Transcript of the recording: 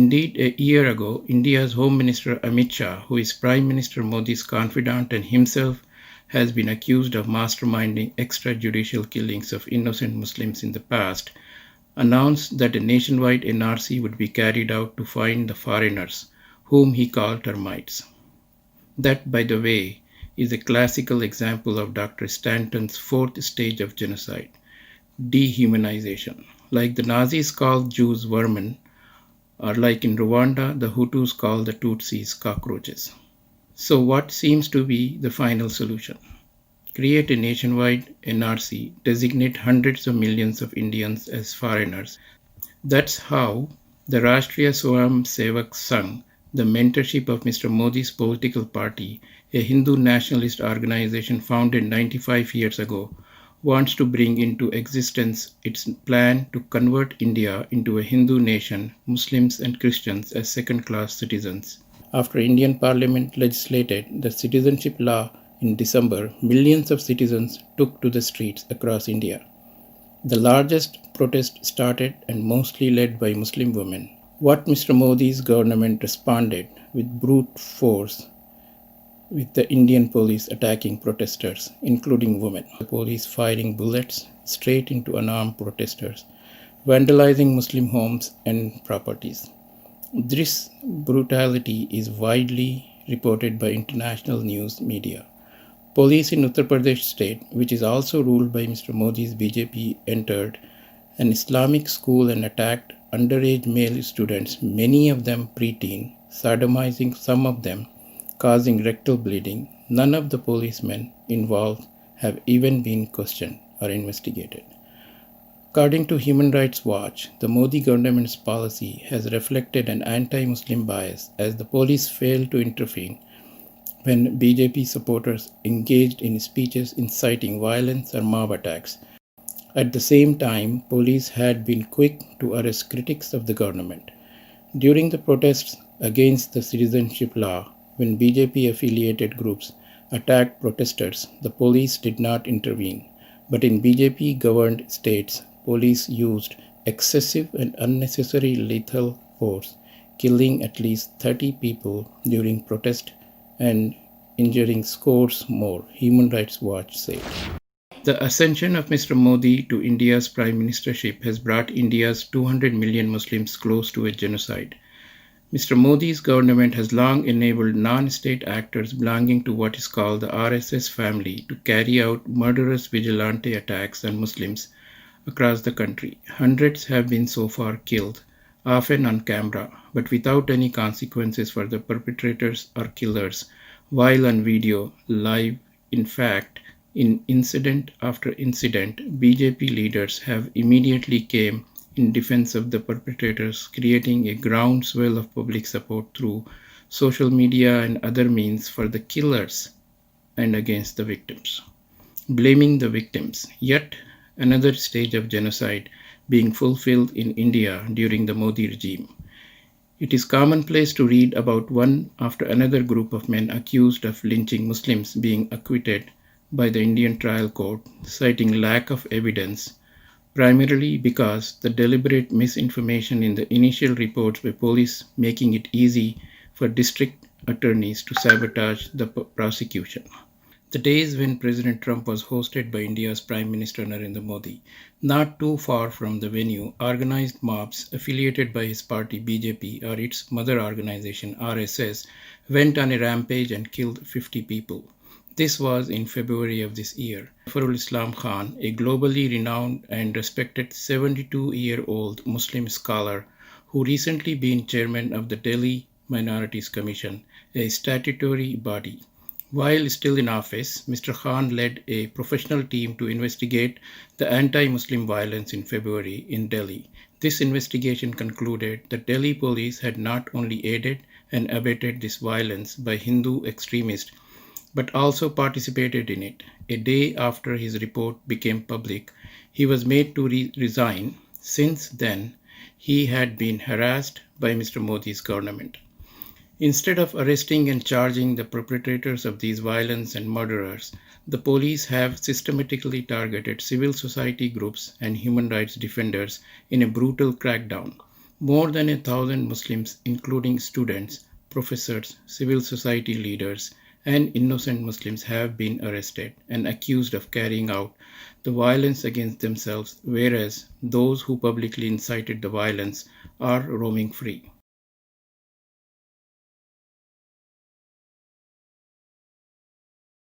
Indeed, a year ago, India's Home Minister Amit Shah, who is Prime Minister Modi's confidant and himself has been accused of masterminding extrajudicial killings of innocent Muslims in the past, announced that a nationwide NRC would be carried out to find the foreigners, whom he called termites. That, by the way, is a classical example of Dr. Stanton's fourth stage of genocide, dehumanization. Like the Nazis called Jews vermin, or like in Rwanda, the Hutus called the Tutsis cockroaches. So what seems to be the final solution? Create a nationwide NRC, designate hundreds of millions of Indians as foreigners. That's how the Rashtriya Swayam Sevak Sangh, the mentorship of Mr. Modi's political party, a Hindu nationalist organization founded 95 years ago, wants to bring into existence its plan to convert India into a Hindu nation, Muslims and Christians as second-class citizens. After Indian Parliament legislated the citizenship law in December, millions of citizens took to the streets across India. The largest protest started and mostly led by Muslim women. What Mr. Modi's government responded with brute force, with the Indian police attacking protesters, including women. The police firing bullets straight into unarmed protesters, vandalizing Muslim homes and properties. This brutality is widely reported by international news media. Police in Uttar Pradesh state, which is also ruled by Mr. Modi's BJP, entered an Islamic school and attacked underage male students, many of them preteen, sodomizing some of them, causing rectal bleeding. None of the policemen involved have even been questioned or investigated. According to Human Rights Watch, the Modi government's policy has reflected an anti-Muslim bias as the police failed to intervene when BJP supporters engaged in speeches inciting violence or mob attacks. At the same time, police had been quick to arrest critics of the government. During the protests against the citizenship law, when BJP-affiliated groups attacked protesters, the police did not intervene. But in BJP-governed states, police used excessive and unnecessary lethal force, killing at least 30 people during protest and injuring scores more, Human Rights Watch said. The ascension of Mr. Modi to India's prime ministership has brought India's 200 million Muslims close to a genocide. Mr. Modi's government has long enabled non-state actors belonging to what is called the RSS family to carry out murderous vigilante attacks on Muslims across the country. Hundreds have been so far killed, often on camera, but without any consequences for the perpetrators or killers, while on video, live. In fact, in incident after incident, BJP leaders have immediately came in defense of the perpetrators, creating a groundswell of public support through social media and other means for the killers and against the victims. Blaming the victims, yet another stage of genocide being fulfilled in India during the Modi regime. It is commonplace to read about one after another group of men accused of lynching Muslims being acquitted by the Indian trial court, citing lack of evidence, primarily because the deliberate misinformation in the initial reports by police making it easy for district attorneys to sabotage the prosecution. The days when President Trump was hosted by India's Prime Minister Narendra Modi, not too far from the venue, organized mobs affiliated by his party BJP or its mother organization RSS went on a rampage and killed 50 people. This was in February of this year. Farul Islam Khan, a globally renowned and respected 72-year-old Muslim scholar who recently been chairman of the Delhi Minorities Commission, a statutory body. While still in office, Mr. Khan led a professional team to investigate the anti-Muslim violence in February in Delhi. This investigation concluded that Delhi police had not only aided and abetted this violence by Hindu extremists, but also participated in it. A day after his report became public, he was made to resign. Since then, he had been harassed by Mr. Modi's government. Instead of arresting and charging the perpetrators of these violence and murderers, the police have systematically targeted civil society groups and human rights defenders in a brutal crackdown. More than 1,000 Muslims, including students, professors, civil society leaders, and innocent Muslims have been arrested and accused of carrying out the violence against themselves, whereas those who publicly incited the violence are roaming free.